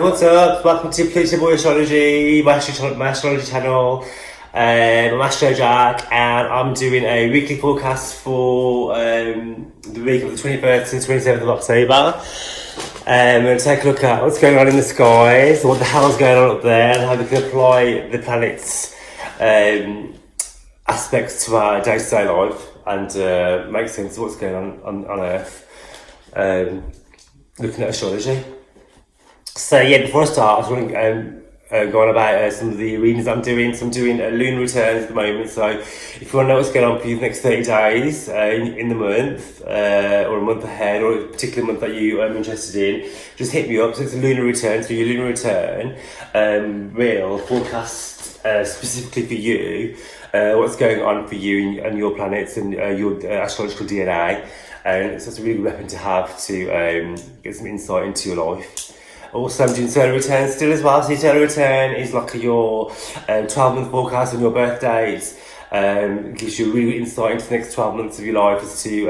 What's up? Welcome to Pluto Boy Astrology, my astrology channel. I'm Astro Jack, and I'm doing a weekly forecast for the week of the 21st and 27th of October. I'm going to take a look at what's going on in the skies, what the hell's going on up there, and how we can apply the planets' aspects to our day-to-day life and make sense of what's going on Earth. Looking at astrology. So yeah, before I start, I just want to go on about some of the readings I'm doing. So I'm doing lunar returns at the moment. So if you want to know what's going on for you the next 30 days in the month, or a month ahead, or a particular month that you are interested in, just hit me up. So it's a lunar return. So your lunar return will forecast specifically for you what's going on for you and your planets and your astrological DNA. And so it's a really good weapon to have to get some insight into your life. Also, I'm doing solar returns still as well. So your solar return is like your 12-month forecast on your birthdays. It gives you a really good insight into the next 12 months of your life as to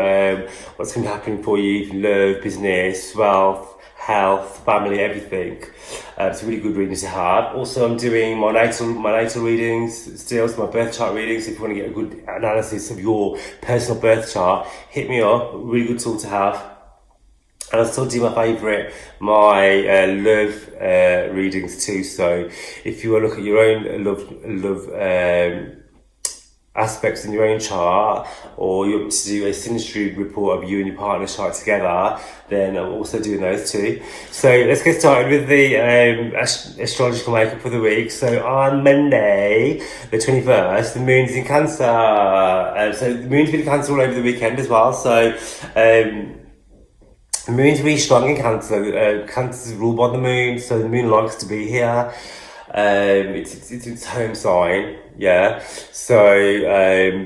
what's going to be happening for you in love, business, wealth, health, family, everything. It's a really good reading to have. Also, I'm doing my natal readings still, so my birth chart readings. If you want to get a good analysis of your personal birth chart, hit me up. Really good tool to have. And I still do my favourite, my love readings too. So if you want to look at your own love aspects in your own chart, or you want to do a synastry report of you and your partner's chart together, then I'm also doing those too. So let's get started with the astrological makeup for the week. So on Monday, the 21st, the moon's in Cancer. So the moon's been in Cancer all over the weekend as well. So the moon's really strong in Cancer. Cancer's ruled by the moon, so the moon likes to be here. It's its home sign, yeah. So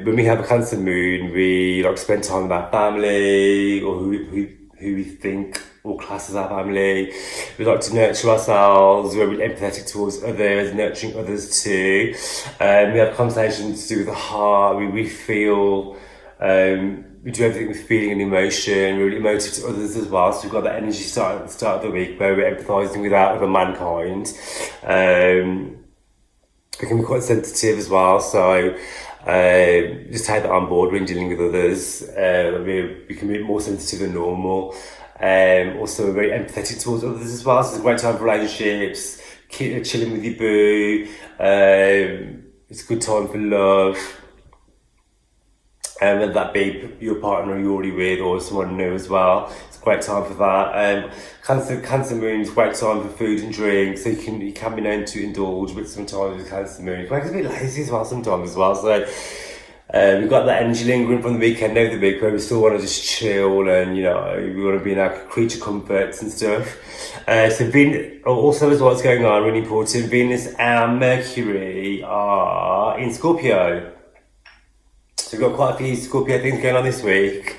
when we have a Cancer moon, we like to spend time with our family, or who we think or class as our family. We like to nurture ourselves. We're really empathetic towards others, nurturing others too. We have conversations to do with the heart. We feel. We do everything with feeling and emotion. We're really emotive to others as well. So we've got that energy start at the start of the week where we're empathising with other mankind. We can be quite sensitive as well. So just take that on board when dealing with others. We can be more sensitive than normal. Also, we're very empathetic towards others as well. So it's a great time for relationships, chilling with your boo. It's a good time for love. Whether that be your partner you're already with or someone new as well, it's a great time for that. Cancer moon is a great time for food and drink, so you can be known to indulge, but sometimes with Cancer moon, it makes us a bit lazy as well sometimes as well. So we've got that energy lingering from the weekend over the week where we still want to just chill and, you know, we want to be in our creature comforts and stuff. So also as what's going on, really important, Venus and Mercury are in Scorpio. So we've got quite a few Scorpio things going on this week.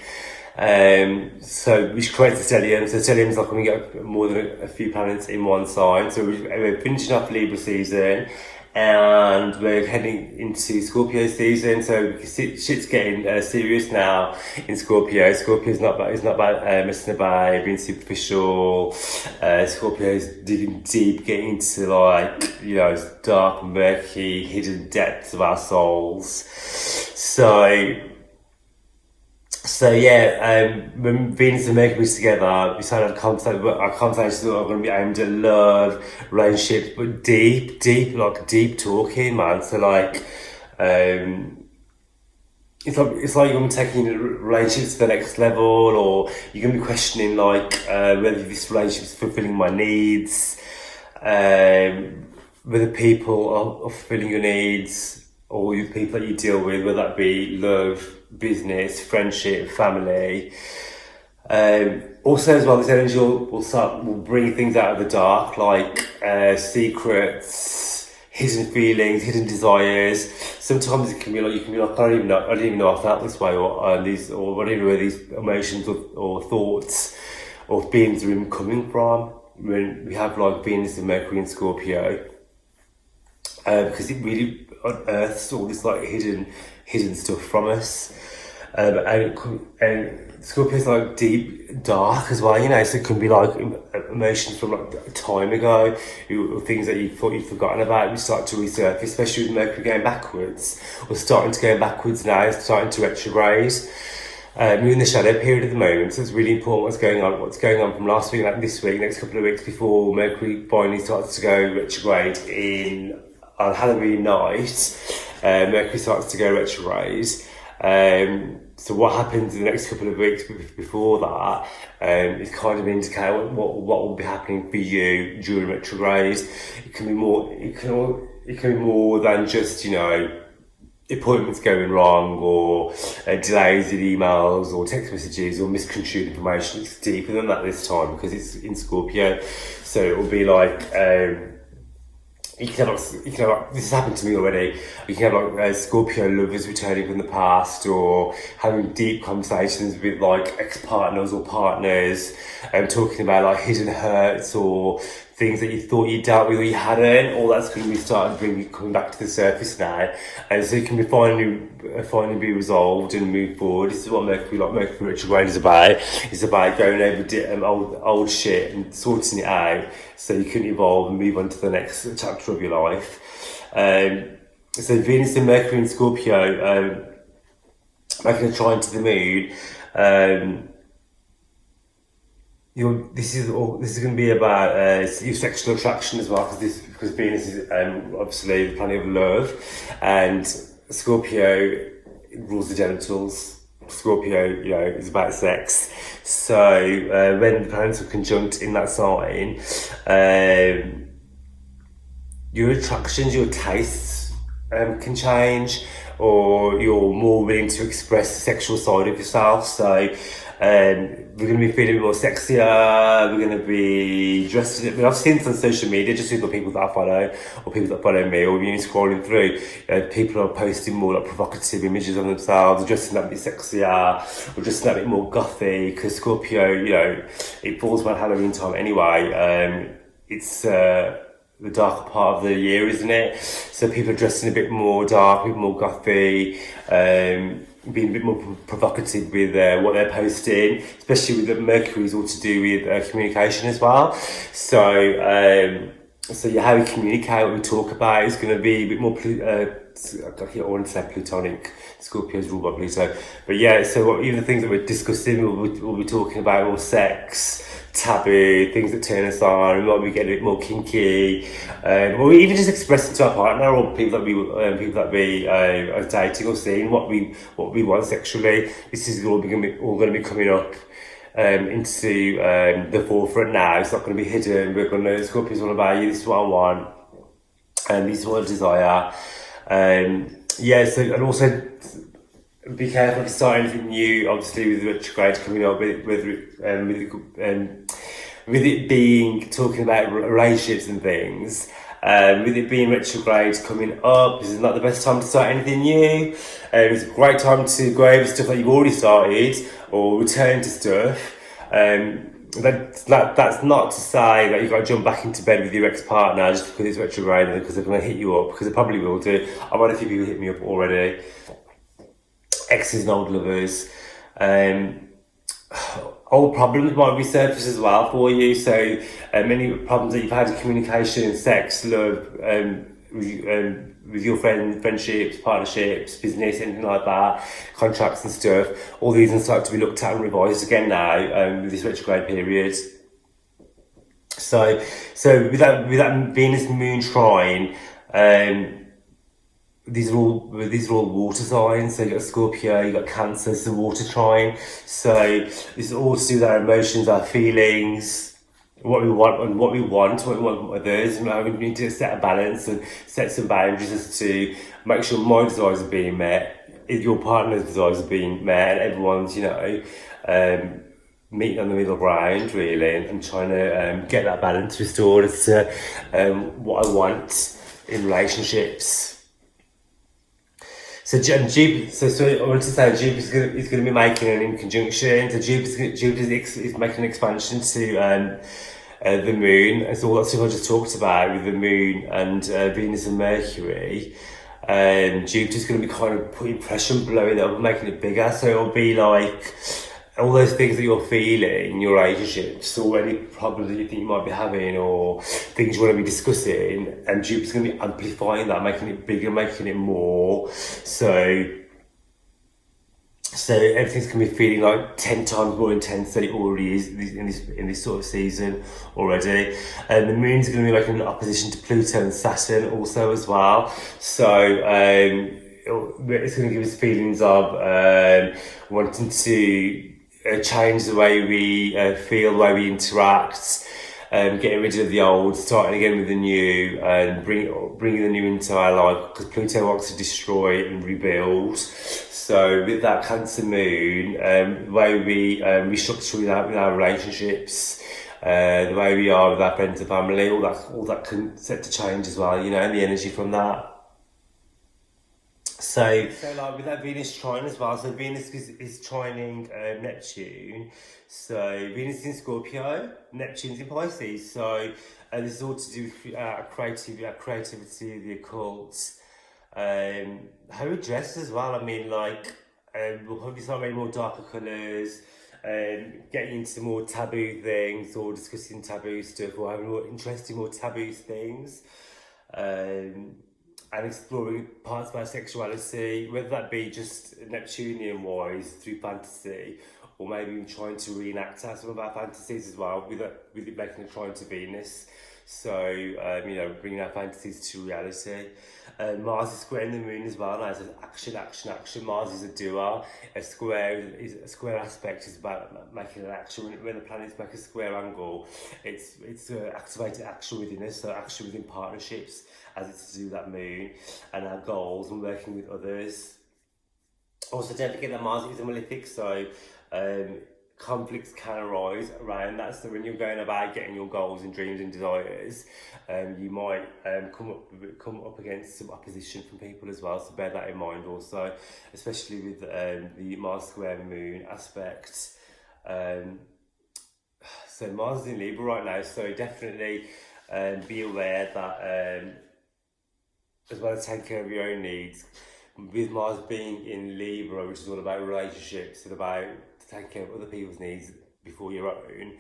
So which creates the stellium. So stellium is like when we get more than a few planets in one sign. So we're finishing off Libra season and we're heading into Scorpio season. So shit's getting serious now in Scorpio. Scorpio's not about messing about, being superficial. Scorpio's digging deep, getting into like, you know, dark, murky, hidden depths of our souls. So yeah, when Venus and Mercury together, we started our conversations are going to be aimed at love, relationships, but deep talking, man. So like, it's like you're going to be taking relationships to the next level, or you're going to be questioning like whether this relationship is fulfilling my needs, whether people are fulfilling your needs, or the people that you deal with, whether that be love, business, friendship, family. Also as well, this energy will bring things out of the dark, like secrets, hidden feelings, hidden desires. Sometimes it can be like, you can be like, I don't even know I felt this way, or I don't even know where these emotions or thoughts or feelings are even coming from when we have like Venus and Mercury in Scorpio. Because it really unearths all this like hidden stuff from us. and Scorpio's like deep, dark as well, you know, so it can be like emotions from like time ago, or things that you thought you'd forgotten about, which start to resurface, especially with Mercury going backwards, or starting to go backwards now, starting to retrograde. We're in the shadow period at the moment, so it's really important what's going on from last week, like this week, next couple of weeks before Mercury finally starts to go retrograde on Halloween night. Mercury starts to go retrograde. So what happens in the next couple of weeks before that is kind of indicate what will be happening for you during retrograde. It can be more than just, you know, appointments going wrong, or delays in emails or text messages or misconstrued information. It's deeper than that this time because it's in Scorpio. So it will be like you can have this has happened to me already. You can have like Scorpio lovers returning from the past, or having deep conversations with like ex-partners or partners, talking about like hidden hurts or things that you thought you dealt with or you hadn't. All that's going to be coming back to the surface now, and so it can be finally be resolved and move forward. This is what Mercury retrograde is about. It's about going over old shit and sorting it out, so you can evolve and move on to the next chapter of your life. So Venus and Mercury in Scorpio, making a trine to the moon. This is going to be about your sexual attraction as well, because Venus is obviously the planet of love, and Scorpio rules the genitals. Scorpio, you know, is about sex. So when the planets are conjunct in that sign, your attractions, your tastes can change, or you're more willing to express the sexual side of yourself. So we're going to be feeling more sexier, we're going to be dressed in it. I've seen this on social media, just with the people that I follow, or people that follow me, or even scrolling through, people are posting more like provocative images of themselves, dressing that bit sexier, or dressing that bit more gothy, because Scorpio, you know, it falls around Halloween time anyway. It's the darker part of the year, isn't it? So people are dressing a bit more dark, a bit more gothy, being a bit more provocative with what they're posting, especially with the Mercury's all to do with communication as well. So how we communicate, what we talk about is going to be a bit more I want to say Plutonic. Scorpio's ruled by Pluto, but yeah. So even the things that we're discussing, we'll be talking about more sex, taboo, things that turn us on, and might be getting a bit more kinky, or even just expressing to our partner or people that we are dating or seeing what we want sexually. This is all going to be coming up into the forefront now. It's not going to be hidden. We're going to Scorpio's all about you. This is what I want, and this is what I desire. So, and also be careful to start anything new, obviously, with retrograde coming up, with it being talking about relationships and things. With it being retrograde coming up, this is not the best time to start anything new. It's a great time to go over stuff that you've already started, or return to stuff. That's not to say that you've got to jump back into bed with your ex-partner just because it's retrograde and because they're going to hit you up, because they probably will do. I've had a few people hit me up already. Exes and old lovers. Old problems might resurface as well for you. So many problems that you've had in communication, sex, love, with your friendships, partnerships, business, anything like that, contracts and stuff. All these can start to be looked at and revised again now with this retrograde period. So with that Venus Moon trine, these are all water signs. So you got Scorpio, you got Cancer, it's a water trine. So this is all to do with our emotions, our feelings, what we want from others. And we need to set a balance and set some boundaries as to make sure my desires are being met, if your partner's desires are being met, and everyone's, meeting on the middle ground really, and trying to get that balance restored as to what I want in relationships. So Jupiter, I want to say Jupiter is going to be making an conjunction. So Jupiter is making an expansion to the moon. And so all that stuff I just talked about with the moon and Venus and Mercury. Jupiter's going to be kind of putting pressure and blowing it up and making it bigger. So it'll be like all those things that you're feeling in your relationships, or any problems that you think you might be having, or things you want to be discussing, and Jupiter's going to be amplifying that, making it bigger, making it more. So everything's going to be feeling like 10 times more intense than it already is in this sort of season already. And the moon's going to be making an opposition to Pluto and Saturn also as well. So it's going to give us feelings of wanting to change the way we feel, the way we interact, getting rid of the old, starting again with the new, and bringing the new into our life, because Pluto wants to destroy and rebuild. So with that Cancer moon, the way we restructure with our relationships, the way we are with our friends and family, all that can set to change as well, and the energy from that. So like with that Venus trine as well, so Venus is trining Neptune. So Venus is in Scorpio, Neptune's in Pisces. So this is all to do with our creativity, the occult, how we dress as well. I mean, like, we'll probably start wearing more darker colours, getting into more taboo things, or discussing taboo stuff, or having more interesting, more taboo things. And exploring parts of our sexuality, whether that be just Neptunian wise through fantasy, or maybe even trying to reenact some of our fantasies as well, with it making a trine to Venus. So, bringing our fantasies to reality. Mars is squaring the moon as well. Now it's action. Mars is a doer. A square aspect is about making an action. When the planets make a square angle, it's activated action within us, so action within partnerships, as it's to do with that moon, and our goals and working with others. Also, don't forget that Mars is a malefic, so conflicts can arise around that. So when you're going about getting your goals and dreams and desires, you might come up against some opposition from people as well. So bear that in mind also, especially with the Mars square moon aspect. So Mars is in Libra right now, so definitely be aware that as well as taking care of your own needs, with Mars being in Libra, which is all about relationships and about taking care of other people's needs before your own,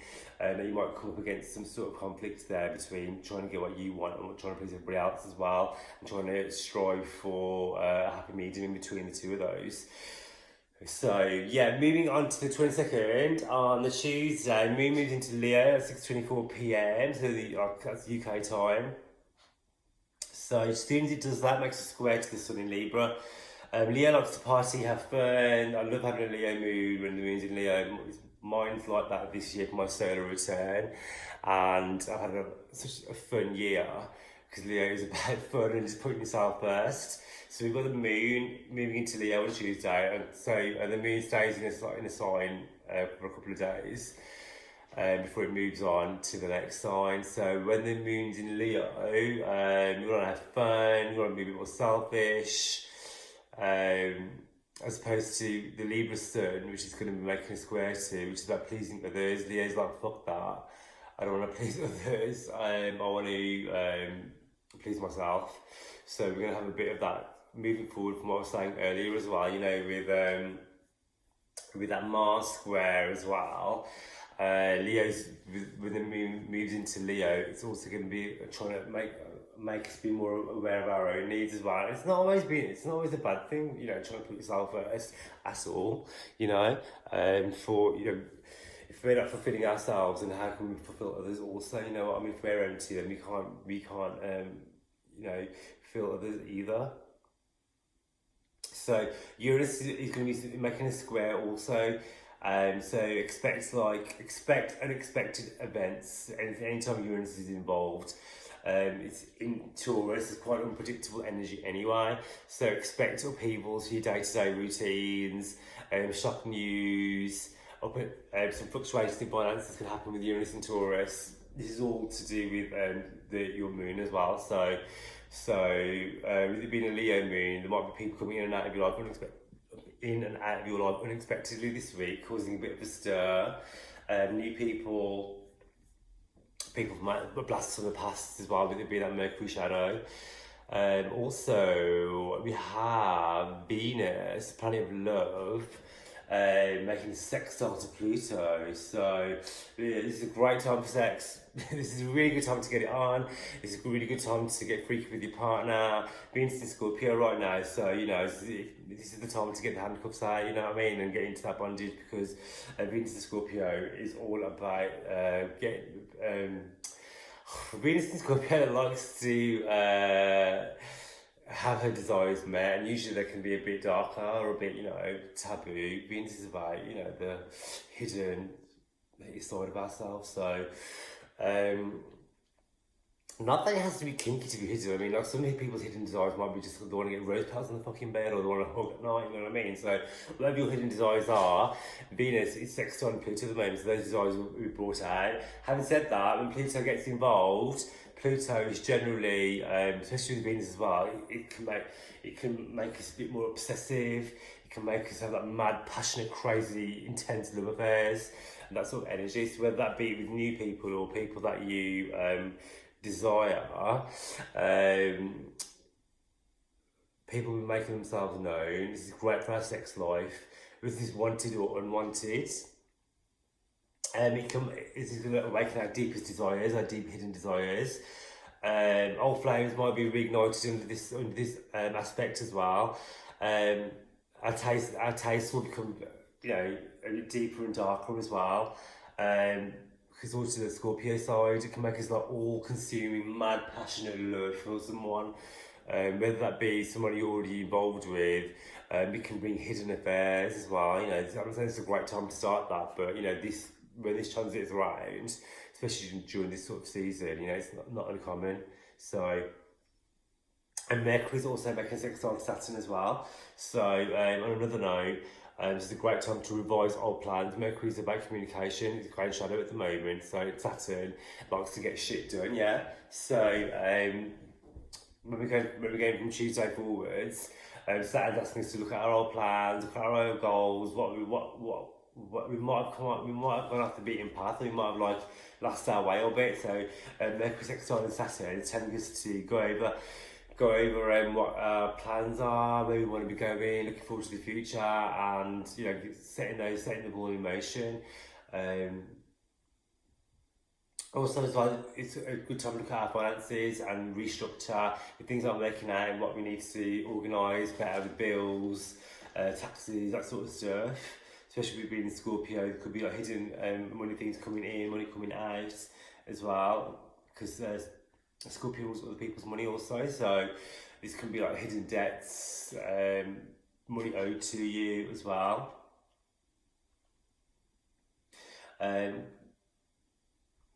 you might come up against some sort of conflict there between trying to get what you want and trying to please everybody else as well, and trying to strive for a happy medium in between the two of those. So yeah, moving on to the 22nd, on the Tuesday, moon moves into Leo at 6:24 p.m, so that's UK time. So as soon as it does that, it makes a square to the sun in Libra. Leo likes to party, have fun. I love having a Leo moon when the moon's in Leo. Mine's like that this year for my solar return, and I've had such a fun year, because Leo is about fun and just putting yourself first. So we've got the moon moving into Leo on Tuesday, and the moon stays in a sign for a couple of days before it moves on to the next sign. So when the moon's in Leo, you want to have fun, you want to be a bit more selfish, as opposed to the Libra sun, which is going to be making a square to, which is about pleasing others. Leo's like, fuck that, I don't want to please others, I want to please myself. So we're going to have a bit of that moving forward from what I was saying earlier as well, with that Mars square as well. Leo's, when the moon moves into Leo, it's also going to be trying to make us be more aware of our own needs as well. It's not always a bad thing, trying to put yourself first at all, for, if we're not fulfilling ourselves, and how can we fulfill others also, if we're empty, then we can't fill others either. So Uranus is going to be making a square also. So expect unexpected events anytime Uranus is involved. It's in Taurus, it's quite unpredictable energy anyway, so expect upheavals to your day-to-day routines, shock news, some fluctuations in finances can happen with Uranus and Taurus. This is all to do with your moon as well. So with it being a Leo moon, there might be people coming in and out of your life unexpectedly this week, causing a bit of a stir. New people from blasts from the past as well, with it being that Mercury shadow. Also, we have Venus, planet of love, making sextile to Pluto. So yeah, this is a great time for sex. This is a really good time to get it on. This is a really good time to get freaky with your partner. Venus in Scorpio right now, so you know this is the time to get the handcuffs out. You know what I mean, and get into that bondage, because Venus in Scorpio is all about getting. Venus in Scorpio likes to have her desires met, and usually they can be a bit darker or a bit, you know, taboo. Venus is about, you know, the hidden side of ourselves. So, not that it has to be kinky to be hidden. I mean, like some people's hidden desires might be just they want to get rose petals on the fucking bed, or they want to hug at night. You know what I mean? So, whatever your hidden desires are, Venus is sextile and Pluto at the moment, so those desires will be brought out. Having said that, when Pluto gets involved, Pluto is generally, especially with Venus as well, it can make us a bit more obsessive. It can make us have that mad, passionate, crazy, intense love affairs and that sort of energy. So whether that be with new people or people that you desire, people will be making themselves known. This is great for our sex life. Whether this wanted or unwanted. This is going to awaken our deepest desires, our deep hidden desires. Old flames might be reignited under this aspect as well. Our taste will become, you know, a bit deeper and darker as well. Because also the Scorpio side, it can make us like all-consuming, mad, passionate love for someone. Whether that be someone you're already involved with, it can bring hidden affairs as well. You know, I'm saying it's a great time to start that, but you know, when this transit is around, especially during this sort of season, you know, it's not uncommon. So, and Mercury's also making sextile to Saturn as well. So, on another note, this is a great time to revise old plans. Mercury's about communication. It's a great shadow at the moment. So Saturn likes to get shit done, yeah. So when we're going from Tuesday forwards, Saturn's asking us to look at our old plans, look at our own goals, what we might have gone off the beaten path, and we might have like lost our way a bit. So Mercury sextile and Saturn is telling us to go over what our plans are, where we want to be going, looking forward to the future, and you know, setting the ball in motion. Also as well, it's a good time to look at our finances and restructure if things aren't working out, what we need to organise better with bills, taxes, that sort of stuff. Especially with being in Scorpio, it could be like hidden money things coming in, money coming out as well, because Scorpio rules other people's money also, so this can be like hidden debts, money owed to you as well.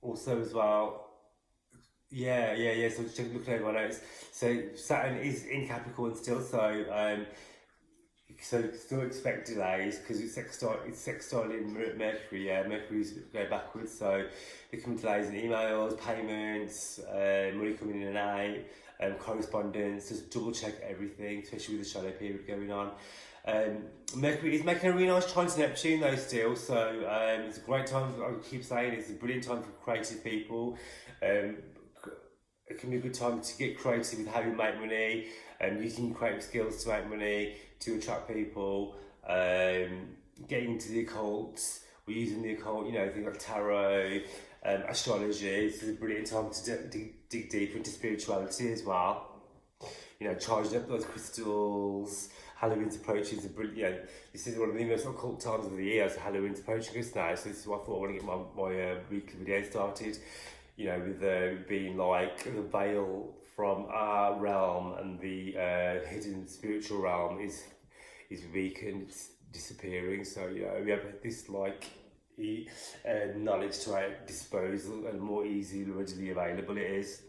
Also as well, so just looking over my notes. So Saturn is in Capricorn still, so still expect delays because it's sextile in Mercury. Yeah, Mercury's going backwards, so there can be delays in emails, payments, money coming in and out, correspondence. Just double check everything, especially with the shadow period going on. Mercury is making a really nice trine to Neptune though still, so it's a great time. I keep saying it's a brilliant time for creative people. It can be a good time to get creative with how you make money, using your creative skills to make money, to attract people, getting into the occult, or using the occult, you know, things like tarot, astrology. This is a brilliant time to dig deeper into spirituality as well. You know, charging up those crystals. Halloween's approaching, this is one of the most occult times of the year, so Halloween's approaching us now, so this is why I thought I want to get my weekly video started. You know, with being like the veil from our realm and the hidden spiritual realm is weakened, it's disappearing. So you know, we have this like knowledge to our disposal, and more easily, readily available it is.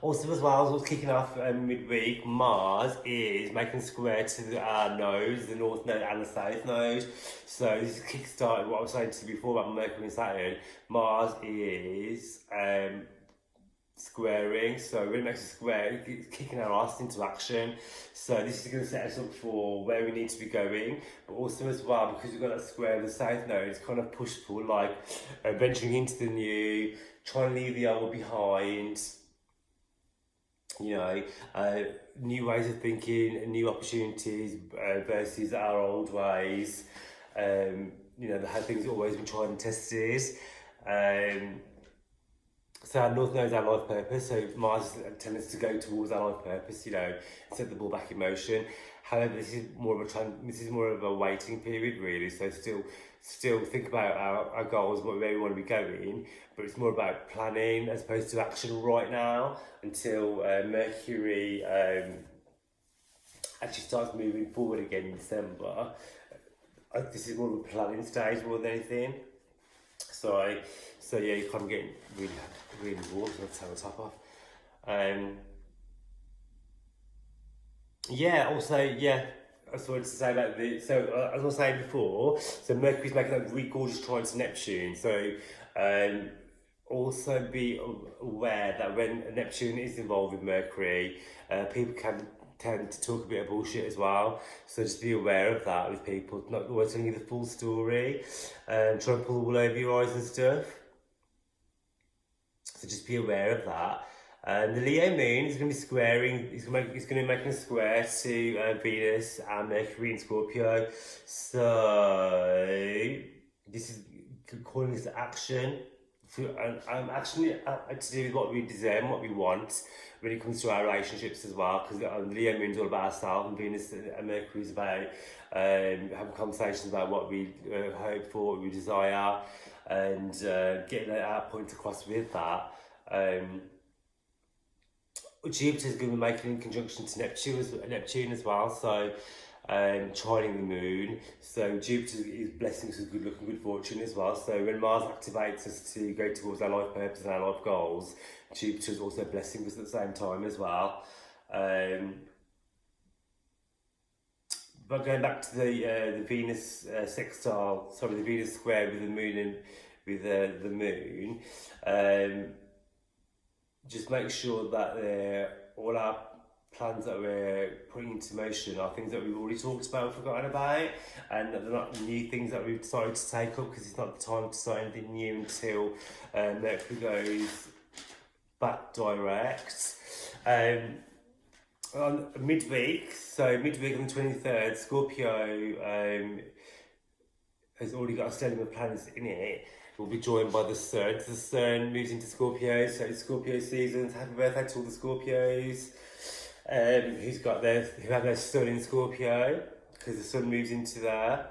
Also as well, as what's kicking off midweek, Mars is making a square to our nodes, the North Node and the South Node. So this is kickstarting what I was saying to you before about Mercury and Saturn. Mars is squaring, so when it makes a square, it's kicking our ass into action. So this is going to set us up for where we need to be going, but also as well, because we've got that square in the South Node, it's kind of push-pull, like venturing into the new, trying to leave the old behind, you know, new ways of thinking, new opportunities versus our old ways. You know, how things have always been tried and tested. Um, so our North knows our life purpose, so Mars tends us to go towards our life purpose, you know, set the ball back in motion. However, this is more of a waiting period, really. So still think about our goals, where we want to be going, but it's more about planning as opposed to action right now until Mercury actually starts moving forward again in December. This is more of a planning stage more than anything. So yeah, you're kind of getting really warm. So let's have a top off. Um, yeah. Also, yeah. I just wanted to say about the as I was saying before. So Mercury's making that really gorgeous trine to Neptune. So um, also be aware that when Neptune is involved with Mercury, people can tend to talk a bit of bullshit as well. So just be aware of that with people, not always telling you the full story, trying to pull the wool over your eyes and stuff. So just be aware of that. The Leo moon is going to be squaring. It's going to be making a square to Venus and Mercury in Scorpio. So this is calling this action. Actually to do with what we deserve and what we want when it comes to our relationships as well. Because Leo moon is all about ourselves, and Venus and Mercury is about having conversations about what we hope for, what we desire, and getting our point across with that. Jupiter is going to be making in conjunction to Neptune as well, so trining the moon. So Jupiter is blessing us with good luck and good fortune as well. So when Mars activates us to go towards our life purpose and our life goals, Jupiter is also blessing us at the same time as well. But going back to the Venus sextile, sorry, the Venus square with the moon and with the moon. Just make sure that all our plans that we're putting into motion are things that we've already talked about and forgotten about, and that they're not new things that we've decided to take up, because it's not the time to start anything new until Mercury goes back direct. On midweek, so midweek on the 23rd, Scorpio has already got a stellium of planets in it. Will be joined by the Sun. The Sun moves into Scorpio, so it's Scorpio season. Happy birthday to all the Scorpios who have their Sun in Scorpio, because the Sun moves into there.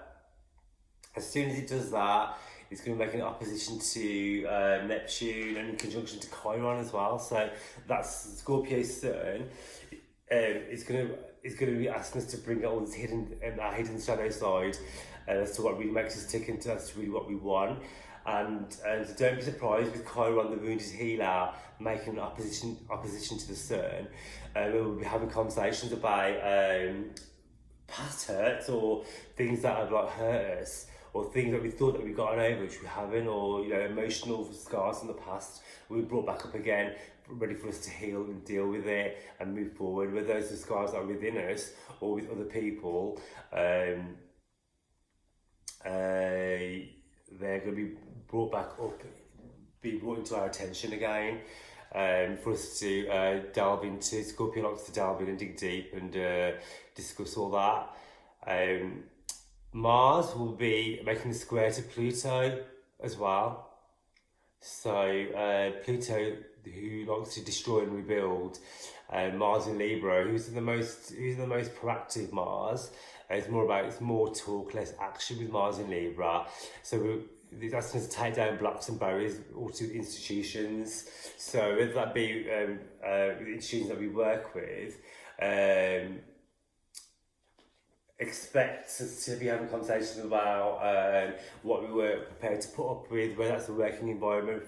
As soon as it does that, it's going to make an opposition to Neptune and in conjunction to Chiron as well. So that's Scorpio's Sun. It's going to be asking us to bring out all this our hidden shadow side as to what really makes us tick, and that's really what we want. And so don't be surprised with Chiron, the wounded healer, making an opposition to the Sun. We'll be having conversations about past hurts, or things that have hurt us, or things that we thought that we've gotten over which we haven't, or emotional scars from the past we brought back up again, ready for us to heal and deal with it and move forward. Whether those are scars that are within us or with other people, they're going to be brought back up, be brought into our attention again, for us to delve into. Scorpio likes to delve in and dig deep and discuss all that. Mars will be making a square to Pluto as well. So Pluto, who likes to destroy and rebuild, Mars in Libra, who's the most proactive Mars. It's more talk, less action with Mars in Libra. So that's going to take down blocks and barriers all to institutions. So whether that be with institutions that we work with, expect us to be having conversations about what we were prepared to put up with, whether that's the working environment.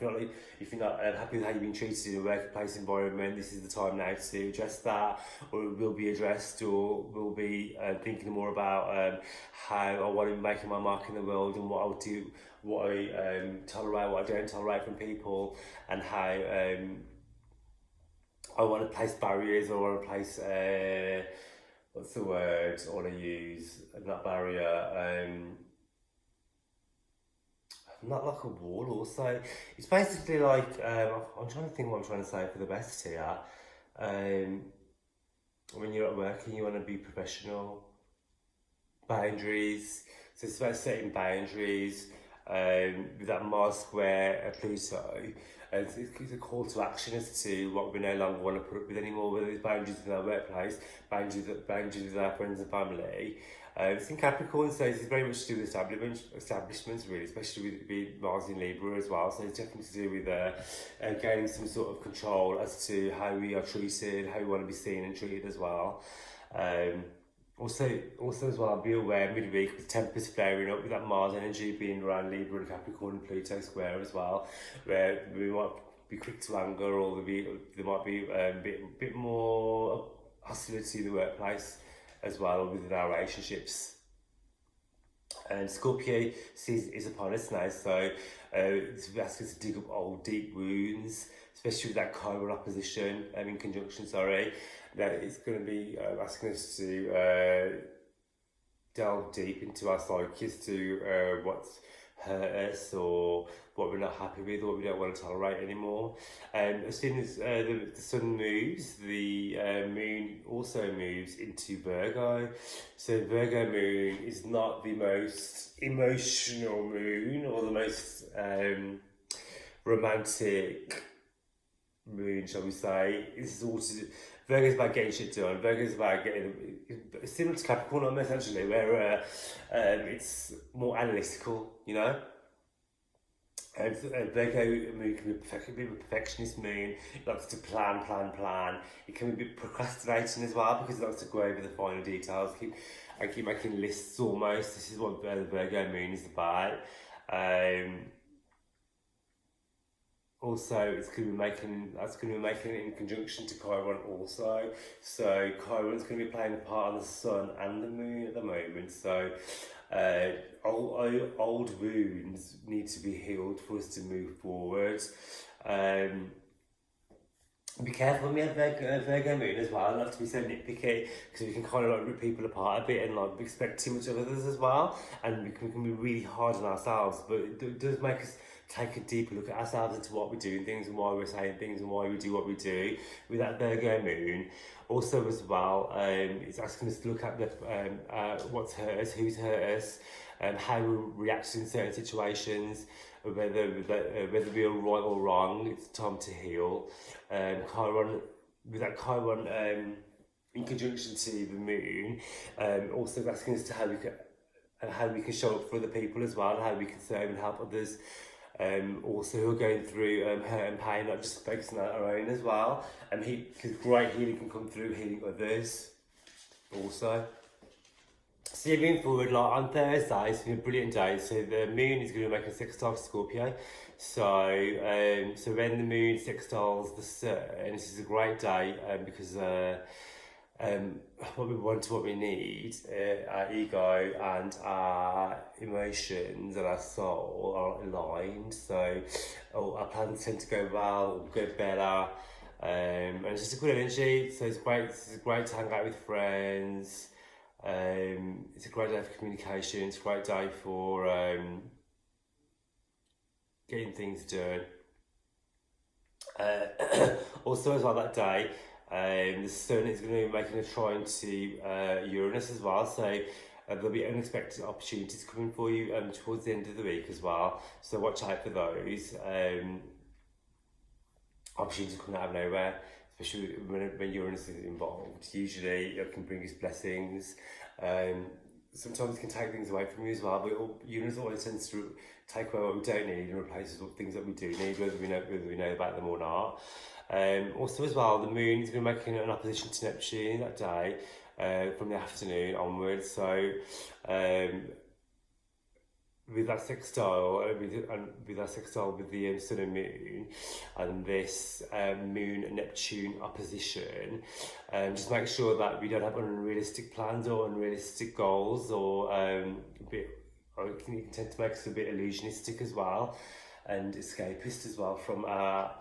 If you're not happy with how you've been treated in a workplace environment, this is the time now to address that, or it will be addressed, or we'll be thinking more about how I want to be making my mark in the world, and what I'll do, what I tolerate, what I don't tolerate from people, and how I want to place barriers, or I want to place what's the word I want to use? Not barrier. Not like a wall. Also, it's basically like I'm trying to think what I'm trying to say for the best here. When you're at work and you want to be professional, boundaries. So it's about setting boundaries. With that Mars square at Pluto, it's a call to action as to what we no longer want to put up with anymore, whether it's boundaries in our workplace, boundaries with our friends and family. It's in Capricorn, so it's very much to do with establishments really, especially with Mars in Libra as well. So it's definitely to do with gaining some sort of control as to how we are treated, how we want to be seen and treated as well. Also as well, be aware midweek with tempers flaring up with that Mars energy being around Libra and Capricorn and Pluto square as well, where we might be quick to anger, or there might be a bit more hostility in the workplace as well within our relationships. And Scorpio is upon us now, so it's asking us to dig up old deep wounds, especially with that Chiron opposition, in conjunction, that it's going to be asking us to delve deep into our psyches, to what's hurt us or what we're not happy with or what we don't want to tolerate anymore. As soon as the sun moves, the moon also moves into Virgo. So Virgo moon is not the most emotional moon or the most romantic moon, shall we say. This is also Virgo's about getting shit done. Virgo's about getting similar to Capricorn almost, actually, where it's more analytical, you know. And Virgo moon can be a perfectionist moon. It likes to plan. It can be a bit procrastinating as well, because it likes to go over the final details, keep making lists almost. This is what the Virgo moon is about. Also, it's going to be making it in conjunction to Chiron also. So Chiron's going to be playing a part on the sun and the moon at the moment. So old wounds need to be healed for us to move forward. Be careful when we have Virgo moon as well, not to be so nitpicky, because we can kind of like rip people apart a bit and like expect too much of others as well, and we can be really hard on ourselves. But it does make us take a deeper look at ourselves into what we're doing things and why we're saying things and why we do what we do with that Virgo moon. Also as well, it's asking us to look at what's hurt us, who's hurt us, how we react in certain situations, whether we are right or wrong. It's time to heal. Chiron, with that Chiron in conjunction to the moon, also asking us to how we can show up for other people as well, and how we can serve and help others. Also who are going through hurt and pain, not just focusing on our own as well. Because great healing can come through healing others also. So yeah, moving forward, like on Thursday, it's been a brilliant day. So the moon is going to be making a sextile to Scorpio. So when the moon sextiles the sun, this is a great day because what we want, what we need, our ego and our emotions and our soul are aligned. So our plans tend to go well, go better, and it's just a good energy. So it's great to hang out with friends. It's a great day for communication. It's a great day for getting things done. Also as well that day, the sun is going to be making a trine to Uranus as well, so there'll be unexpected opportunities coming for you towards the end of the week as well, so watch out for those. Opportunities coming out of nowhere, especially when Uranus is involved. Usually it can bring us blessings. Sometimes it can take things away from you as well, but Uranus always tends to take away what we don't need and replaces with things that we do need, whether we know about them or not. Also as well, the moon is going to be making an opposition to Neptune that day from the afternoon onwards. So with that sextile, with the sun and moon, and this moon and Neptune opposition, just make sure that we don't have unrealistic plans or unrealistic goals, or it can tend to make us a bit illusionistic as well, and escapist as well from our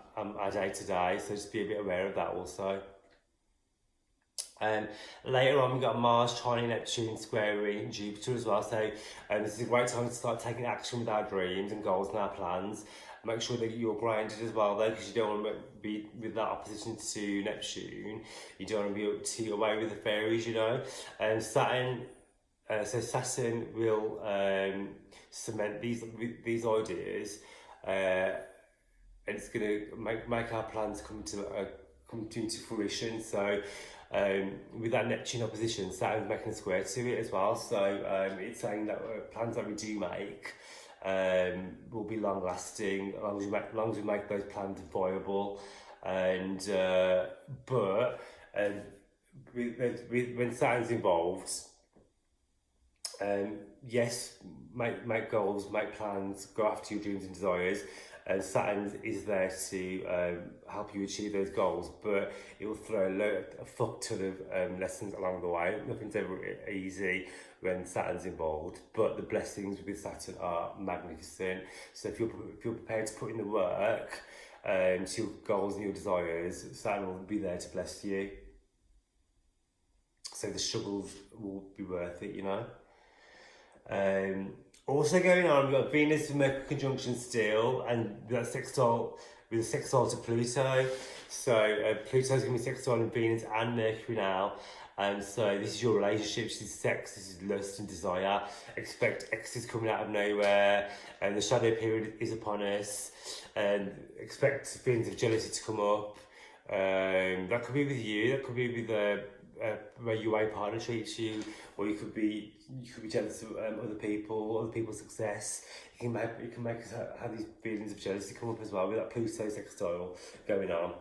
day to day. So just be a bit aware of that also. Later on, we've got Mars trining Neptune squaring Jupiter as well. So this is a great time to start taking action with our dreams and goals and our plans. Make sure that you're grounded as well, though, because you don't want to be with that opposition to Neptune. You don't want to be too away with the fairies, you know. And Saturn. So Saturn will cement these ideas, and it's going to make our plans come into fruition. So with that Neptune opposition, Saturn's making a square to it as well. So it's saying that plans that we do make will be long lasting, as long as we make those plans viable. And but when Saturn's involved. Yes, make goals, make plans, go after your dreams and desires, and Saturn is there to help you achieve those goals, but it will throw a fuck ton of lessons along the way. Nothing's ever easy when Saturn's involved, but the blessings with Saturn are magnificent. So if you're prepared to put in the work to your goals and your desires, Saturn will be there to bless you. So the struggles will be worth it, you know. Also going on, we've got Venus and Mercury conjunction still, and that's sextile with a sextile to Pluto. So Pluto's going to be sextile in Venus and Mercury now. So this is your relationships, this is sex, this is lust and desire. Expect exes coming out of nowhere, and the shadow period is upon us. And expect feelings of jealousy to come up. That could be with you, that could be with where your way partner treats you, or you could be jealous of other people's success. It can make us have these feelings of jealousy come up as well with that Pluto sextile going on.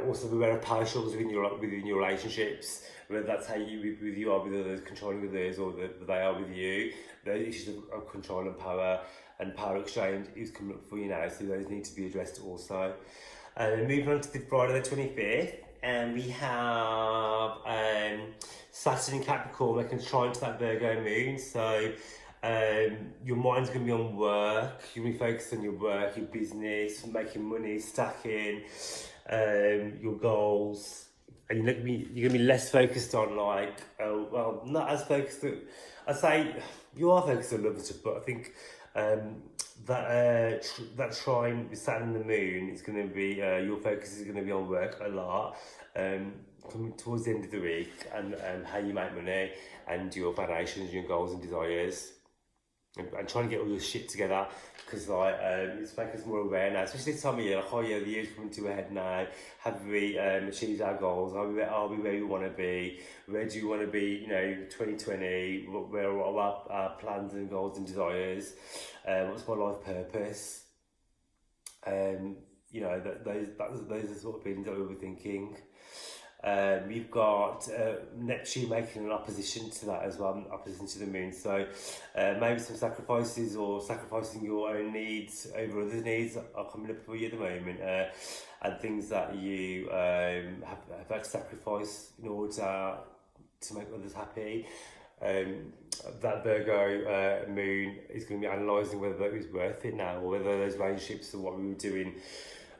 Also beware of power struggles within your relationships, whether that's how you are with others, controlling others, or that they are with you. The issues of control and power exchange is coming up for you now, so those need to be addressed also. Moving on to the Friday the 25th, and we have Saturn in Capricorn making a trine to that Virgo moon. So your mind's going to be on work. You're going to be focused on your work, your business, making money, stacking your goals. And you're going to be less focused on not as focused. I'd say you are focused on other stuff, but I think that trine with Saturn and the Moon is going to be your focus is going to be on work a lot. Coming towards the end of the week, and how you make money, and your foundations, your goals and desires. And trying to get all your shit together, because it's making us more aware now, especially this time of year. The year's coming to a head now. Have we achieved our goals? Are we where we want to be? Where do you want to be? 2020. Where are our plans and goals and desires? What's my life purpose? Those are the sort of things that we were thinking. We've got Neptune making an opposition to that as well, opposition to the moon. So maybe some sacrifices, or sacrificing your own needs over others' needs, are coming up for you at the moment, and things that you have had to sacrifice in order to make others happy. That Virgo moon is going to be analysing whether it was worth it now, or whether those relationships and what we were doing,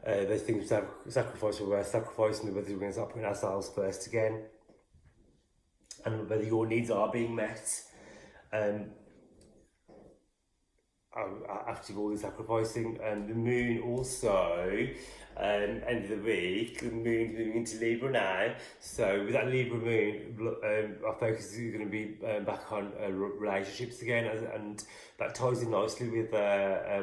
those things sacrifice were worth sacrificing, whether we're going to start putting ourselves first again, and whether your needs are being met after all the sacrificing. And the moon also, end of the week, the moon's moving into Libra now. So with that Libra moon, our focus is going to be back on relationships again, and that ties in nicely with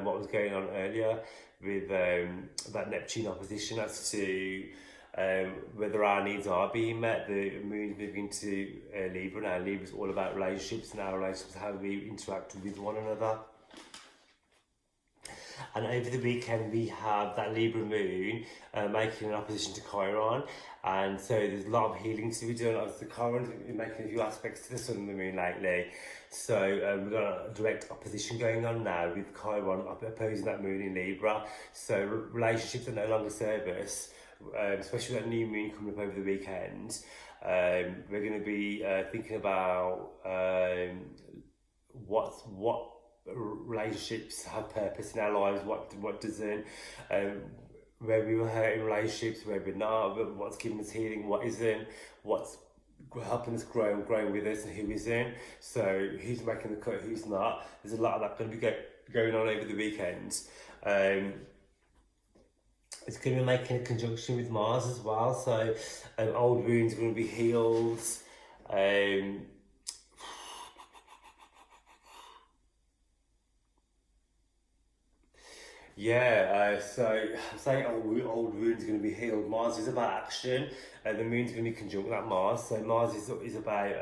what was going on earlier with that Neptune opposition as to whether our needs are being met. The moon's moving to Libra now. Libra's all about relationships, and our relationships, how we interact with one another. And over the weekend we have that Libra moon making an opposition to Chiron, and so there's a lot of healing to be done. Obviously Chiron's been making a few aspects to the sun and the moon lately, so we've got a direct opposition going on now with Chiron opposing that moon in Libra. So relationships that no longer serve us, especially with that new moon coming up over the weekend, we're going to be thinking about what relationships have purpose in our lives, what doesn't, where we were hurt in relationships, where we're not, what's giving us healing, what isn't, what's helping us grow and growing with us, and who isn't. So who's making the cut, who's not. There's a lot of that going to be going on over the weekend. It's going to be making a conjunction with Mars as well, so old wounds are going to be healed. So I'm saying old wounds are going to be healed. Mars is about action, and the moon's going to be conjunct that Mars. So Mars is about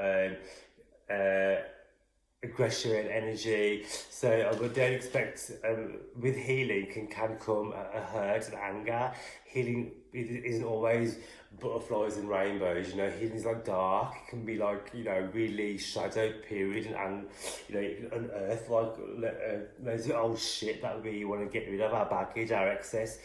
aggression and energy. So I don't expect with healing can come a hurt and anger. Healing isn't always butterflies and rainbows. Healing is like dark. It can be like really shadow period and unearth like loads of old shit that we want to get rid of, our baggage, our excess.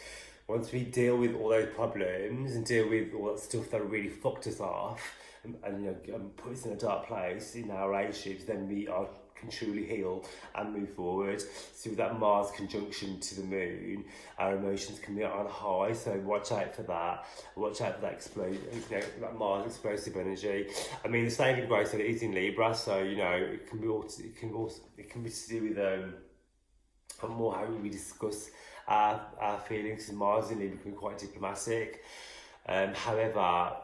Once we deal with all those problems and deal with all that stuff that really fucked us off and put us in a dark place in our relationships, then we can truly heal and move forward. So with that Mars conjunction to the moon, our emotions can be on high. So watch out for that. Watch out for that that Mars explosive energy. I mean, the saving grace that it is in Libra, so it can be to do with more how we discuss our feelings. Mars in Libra can be quite diplomatic. However,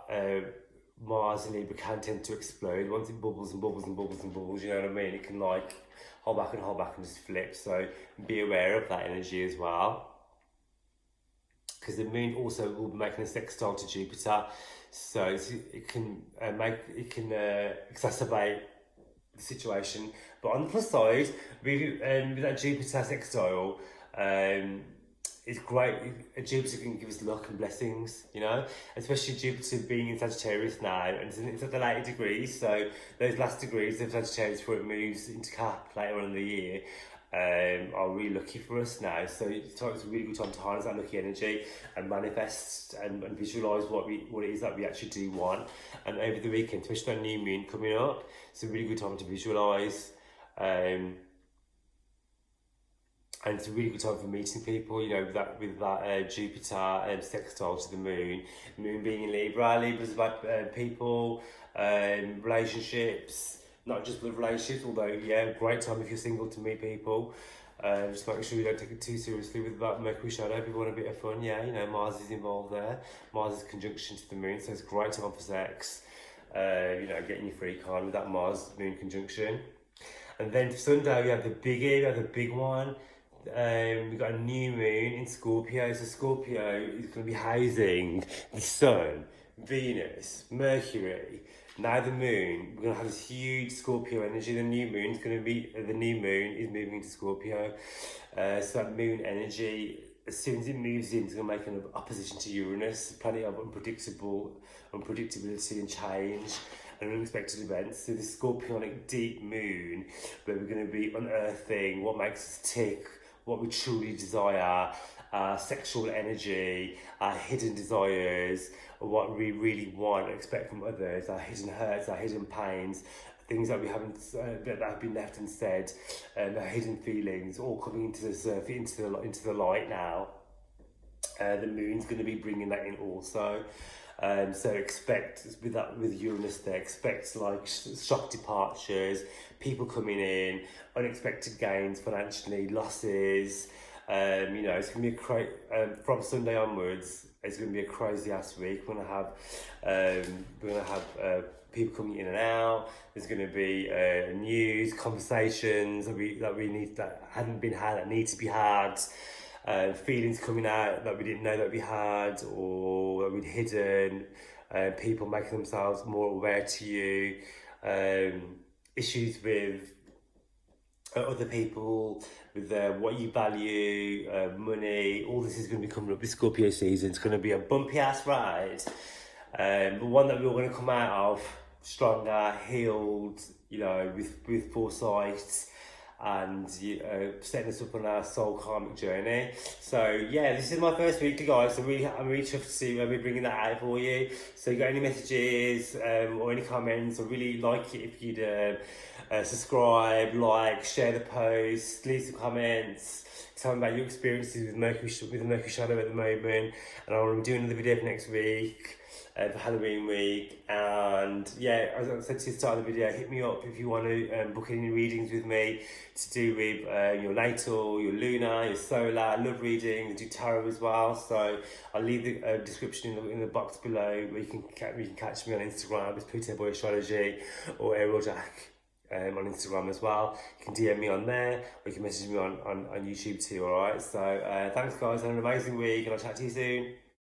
Mars in Libra can tend to explode once it bubbles and bubbles and bubbles and bubbles. You know what I mean? It can like hold back and just flip. So be aware of that energy as well, because the moon also will be making a sextile to Jupiter, so it can exacerbate the situation. But on the plus side, with that Jupiter sextile, it's great. Jupiter can give us luck and blessings, especially Jupiter being in Sagittarius now, and it's at the later degrees. So those last degrees of Sagittarius before it moves into Cap later on in the year are really lucky for us now. So it's a really good time to harness that lucky energy and manifest and visualize what it is that we actually do want. And over the weekend, especially that new moon coming up, it's a really good time to visualize. And it's a really good time for meeting people, with that Jupiter sextile to the moon. Moon being in Libra. Libra's about people, relationships, not just blood relationships, although, great time if you're single to meet people. Just make sure you don't take it too seriously with that Mercury shadow. If you want a bit of fun, Mars is involved there. Mars is conjunction to the moon, so it's a great time for sex. Getting your freak on with that Mars-Moon conjunction. And then for Sunday, we have the big one. We've got a new moon in Scorpio. So Scorpio is going to be housing the Sun, Venus, Mercury. Now the moon, we're going to have this huge Scorpio energy. The new moon is moving into Scorpio. So that moon energy, as soon as it moves in, it's going to make an opposition to Uranus, planet of unpredictability and change and unexpected events. So this Scorpionic deep moon, where we're going to be unearthing what makes us tick, what we truly desire, our sexual energy, our hidden desires, what we really want and expect from others, our hidden hurts, our hidden pains, things that we haven't that have been left unsaid, our hidden feelings, all coming into the surface, into the light now. The moon's going to be bringing that in also. So expect with Uranus there, expect like shock departures, people coming in, unexpected gains financially, losses. It's gonna be from Sunday onwards. It's gonna be a crazy ass week. We're gonna have people coming in and out. There's gonna be news, conversations that hadn't been had, that need to be had. Feelings coming out that we didn't know that we had or that we'd hidden, people making themselves more aware to you, issues with other people, with what you value, money. All this is going to be coming up this Scorpio season. It's going to be a bumpy ass ride, but one that we're going to come out of stronger, healed, with foresight, and setting us up on our soul karmic journey. So this is my first weekly, guys. So I'm really chuffed to see when we're bringing that out for you. So you got any messages or any comments? I really like it if you'd subscribe, like, share the post, leave some comments. Tell me about your experiences with the Mercury shadow at the moment, and I'll be doing another video for next week, for Halloween week. And yeah, as I said to the start of the video, hit me up if you want to book any readings with me to do with your natal, your lunar, your solar. I love readings. I do tarot as well, so I'll leave the description in the box below where you can catch me on Instagram. It's Pluto Astrology or Ariel Jack. On Instagram as well. You can DM me on there, or you can message me on YouTube too, alright? So thanks guys, have an amazing week, and I'll chat to you soon.